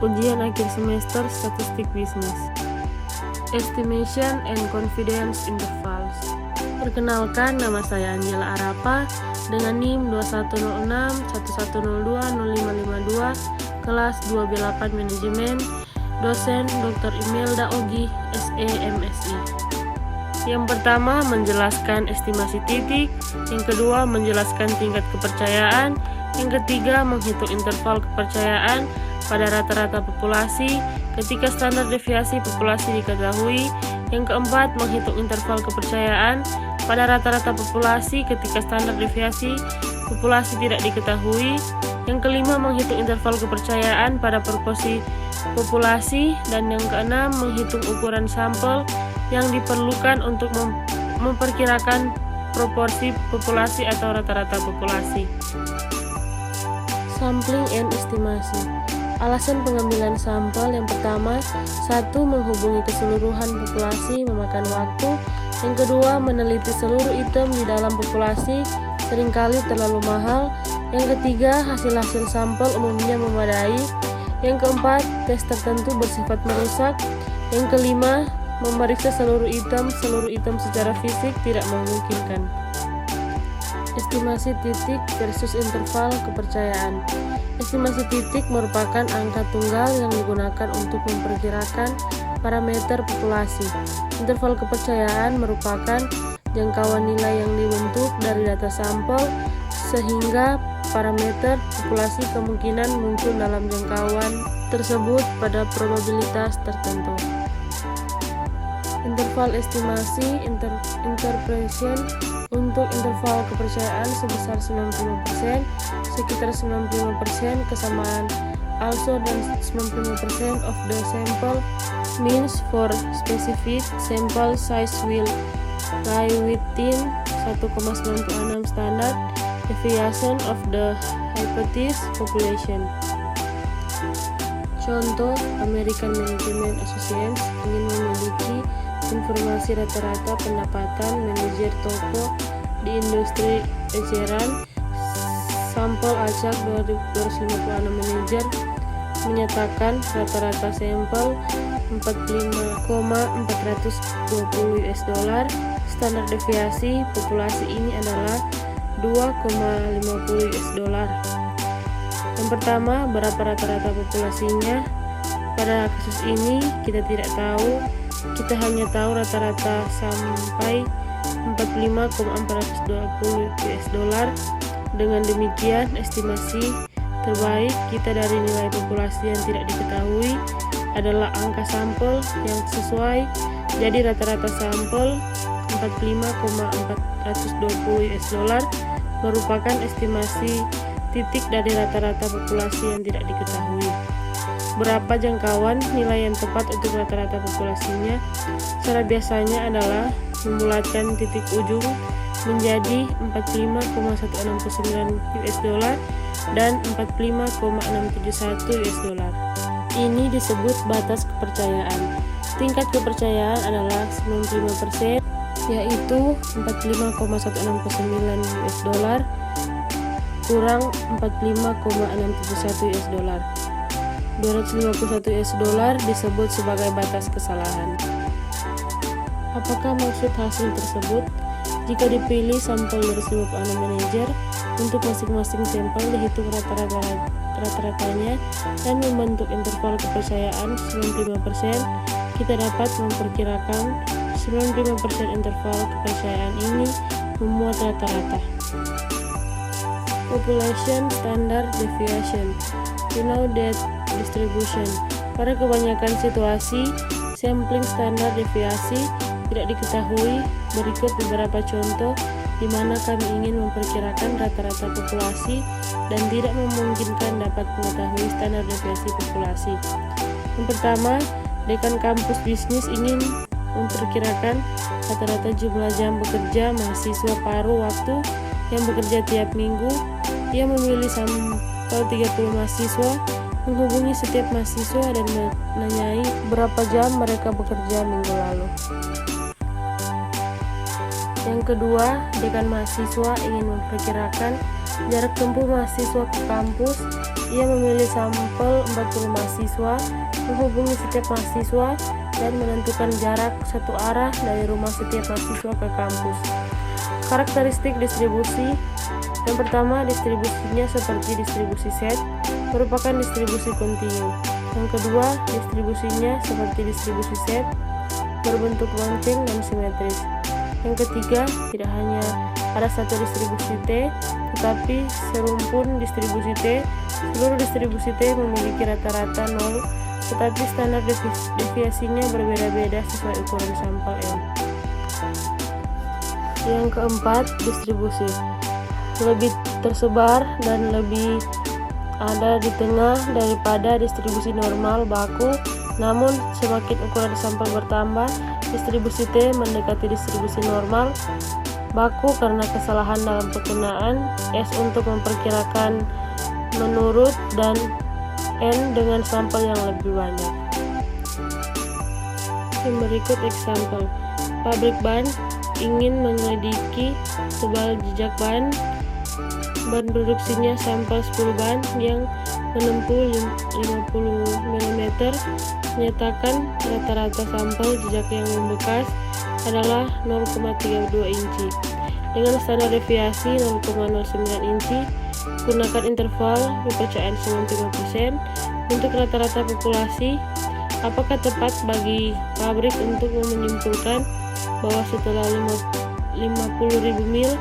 ujian akhir semester statistik bisnis. Estimation and confidence intervals. Perkenalkan, nama saya Angela Arapa dengan NIM 210611020552, kelas 2B8 Manajemen, dosen Dr. Imelda Ogi, SE MSI. Yang pertama, menjelaskan estimasi titik. Yang kedua, menjelaskan tingkat kepercayaan. Yang ketiga, menghitung interval kepercayaan pada rata-rata populasi ketika standar deviasi populasi diketahui. Yang keempat, menghitung interval kepercayaan pada rata-rata populasi ketika standar deviasi populasi tidak diketahui. Yang kelima, menghitung interval kepercayaan pada proporsi populasi. Dan yang keenam, menghitung ukuran sampel yang diperlukan untuk memperkirakan proporsi populasi atau rata-rata populasi. Sampling and estimasi. Alasan pengambilan sampel yang pertama, 1. Menghubungi keseluruhan populasi memakan waktu. Yang kedua, meneliti seluruh item di dalam populasi seringkali terlalu mahal. Yang ketiga, hasil-hasil sampel umumnya memadai. Yang keempat, tes tertentu bersifat merusak. Yang kelima, memeriksa seluruh item secara fisik tidak memungkinkan. Estimasi titik versus interval kepercayaan. Estimasi titik merupakan angka tunggal yang digunakan untuk memperkirakan parameter populasi. Interval kepercayaan merupakan jangkauan nilai yang dibentuk dari data sampel sehingga parameter populasi kemungkinan muncul dalam jangkauan tersebut pada probabilitas tertentu. Interval estimasi interpretation. Untuk interval kepercayaan sebesar 95%, sekitar 95% kesamaan also dan 95% of the sample means for specific sample size will lie within 1,96 standard deviation of the hypothesis population. Contoh, American Management Association ingin memiliki informasi rata-rata pendapatan manajer toko di industri eceran. Sampel acak 256 manajer menyatakan rata-rata sampel 45,420 $. Standar deviasi populasi ini adalah 2,50 $. Yang pertama, berapa rata-rata populasinya? Pada kasus ini kita tidak tahu. Kita hanya tahu rata-rata sampai 45,420 $. Dengan demikian, estimasi terbaik kita dari nilai populasi yang tidak diketahui adalah angka sampel yang sesuai. Jadi rata-rata sampel 45,420 $, merupakan estimasi titik dari rata-rata populasi yang tidak diketahui. Berapa jangkauan nilai yang tepat untuk rata-rata populasinya? Cara biasanya adalah membulatkan titik ujung menjadi 45,169 $, dan 45,671 $. Ini disebut batas kepercayaan. Tingkat kepercayaan adalah 95%, yaitu 45,169 $, kurang 45,671 $. 251 $, disebut sebagai batas kesalahan. Apakah maksud hasil tersebut? Jika dipilih sampel 256 manajer, untuk masing-masing sampel dihitung rata-ratanya dan membentuk interval kepercayaan 95%, kita dapat memperkirakan 95% interval kepercayaan ini memuat rata-rata. Population Standard Deviation. We know that distribution. Pada kebanyakan situasi, sampling standar deviasi tidak diketahui. Berikut beberapa contoh di mana kami ingin memperkirakan rata-rata populasi dan tidak memungkinkan dapat mengetahui standar deviasi populasi. Yang pertama, dekan kampus bisnis ingin memperkirakan rata-rata jumlah jam bekerja mahasiswa paruh waktu yang bekerja tiap minggu. Ia memilih sampel 30 mahasiswa, menghubungi setiap mahasiswa dan menanyai berapa jam mereka bekerja minggu lalu. Yang kedua, dekan mahasiswa ingin memperkirakan jarak tempuh mahasiswa ke kampus. Ia memilih sampel 40 mahasiswa, menghubungi setiap mahasiswa, dan menentukan jarak satu arah dari rumah setiap mahasiswa ke kampus. Karakteristik distribusi. Yang pertama, distribusinya seperti distribusi set, merupakan distribusi kontinu. Yang kedua, distribusinya seperti distribusi set, berbentuk lonceng dan simetris. Yang ketiga, tidak hanya ada satu distribusi T, tetapi serumpun distribusi T. Seluruh distribusi T memiliki rata-rata 0, tetapi standar deviasinya berbeda-beda sesuai ukuran sampel M. Yang keempat, distribusi lebih tersebar dan lebih ada di tengah daripada distribusi normal baku. Namun semakin ukuran sampel bertambah, distribusi T mendekati distribusi normal baku karena kesalahan dalam penggunaan S untuk memperkirakan menurut dan N dengan sampel yang lebih banyak. Yang berikut example. Pabrik ban ingin menyelidiki tebal jejak ban produksinya sampel 10 ban yang menempuh 50 mm, menyatakan rata-rata sampel jejak yang membekas adalah 0,32 inci. Dengan standar deviasi 0,09 inci, gunakan interval kepercayaan 95% untuk rata-rata populasi. Apakah tepat bagi pabrik untuk menyimpulkan bahwa setelah 50.000 mil,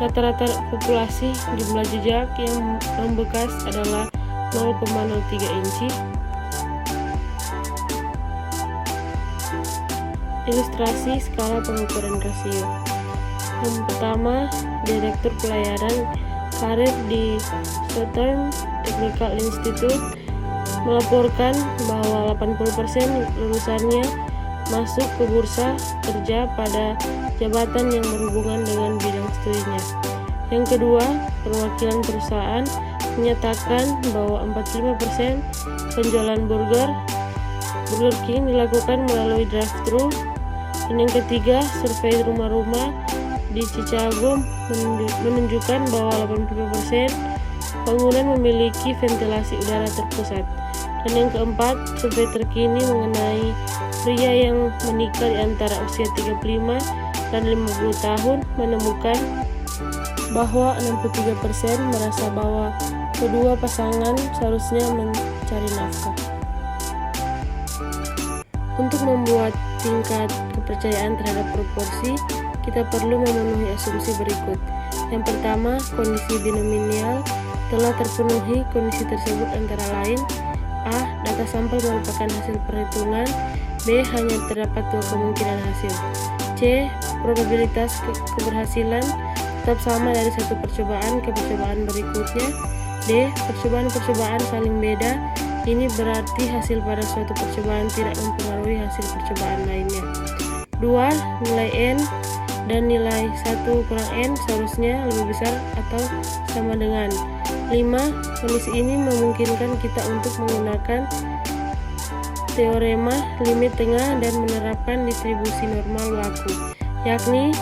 rata-rata populasi jumlah jejak yang membekas adalah 0,03 inci? Ilustrasi skala pengukuran rasio. Yang pertama, Direktur Pelayaran Karir di Southern Technical Institute melaporkan bahwa 80% lulusannya masuk ke bursa kerja pada jabatan yang berhubungan dengan bidang studinya. Yang kedua, perwakilan perusahaan menyatakan bahwa 45% penjualan Burger King dilakukan melalui drive-thru. Dan yang ketiga, survei rumah-rumah di Chicago menunjukkan bahwa 85% bangunan memiliki ventilasi udara terpusat. Dan yang keempat, survei terkini mengenai pria yang menikah di antara usia 35 dan 50 tahun menemukan bahwa 63% merasa bahwa kedua pasangan seharusnya mencari nafkah. Untuk membuat tingkat kepercayaan terhadap proporsi, kita perlu memenuhi asumsi berikut. Yang pertama, kondisi binomial telah terpenuhi. Kondisi tersebut antara lain: A. Data sampel merupakan hasil perhitungan. B. Hanya terdapat dua kemungkinan hasil. C. Probabilitas keberhasilan tetap sama dari satu percobaan ke percobaan berikutnya. D. Percobaan-percobaan saling beda. Ini berarti hasil pada suatu percobaan tidak mempengaruhi hasil percobaan lainnya. 2. Nilai N dan nilai 1 kurang N seharusnya lebih besar atau sama dengan 5. Kondisi ini memungkinkan kita untuk menggunakan teorema limit tengah dan menerapkan distribusi normal baku, yakni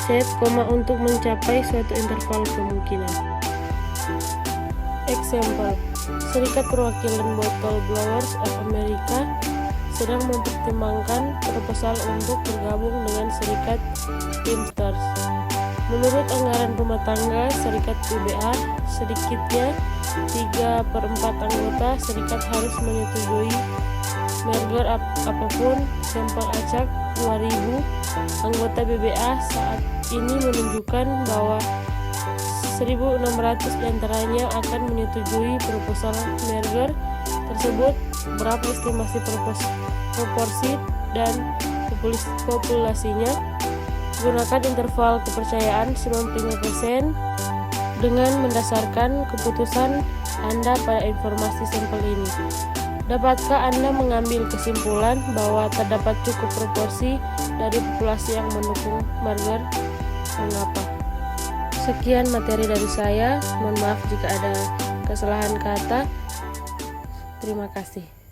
set koma untuk mencapai suatu interval kemungkinan. Example. Serikat Perwakilan Bottle Blowers of America sedang mempertimbangkan proposal untuk bergabung dengan Serikat Teamsters. Menurut anggaran rumah tangga Serikat BBA, sedikitnya 3/4 anggota serikat harus menyetujui merger apapun. Sampel acak 2000 anggota BBA saat ini menunjukkan bahwa 1.600 diantaranya akan menyetujui proposal merger tersebut. Berapa estimasi proporsi dan populasinya? Gunakan interval kepercayaan 95% dengan mendasarkan keputusan Anda pada informasi sampel ini. Dapatkah Anda mengambil kesimpulan bahwa terdapat cukup proporsi dari populasi yang mendukung merger? Mengapa? Sekian materi dari saya. Mohon maaf jika ada kesalahan kata. Terima kasih.